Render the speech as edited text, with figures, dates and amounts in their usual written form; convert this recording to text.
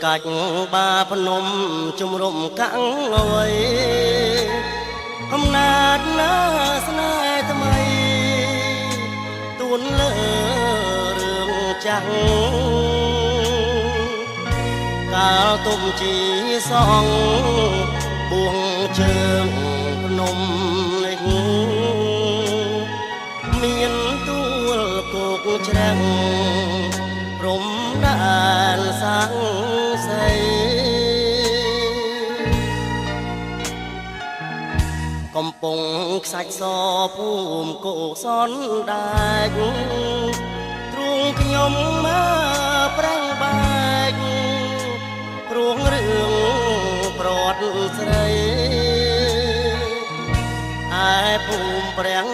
កាច់បាភ្នំជំរុំកាំងអើយអំណាចណាស្នេហ៍ថ្មីទួនលើរឿងចាស់កាលទុំជីសងបួងជើងភ្នំនេះមានទួលគោកជ្រាំងព្រំដានសាំងសីកំពុងខ្សាច់សភូមិគោសនដែកទ្រូងខ្ញុំមកប្រាំងបែកព្រោះរឿងប្រត់ស្រីឯភូមិប្រាំង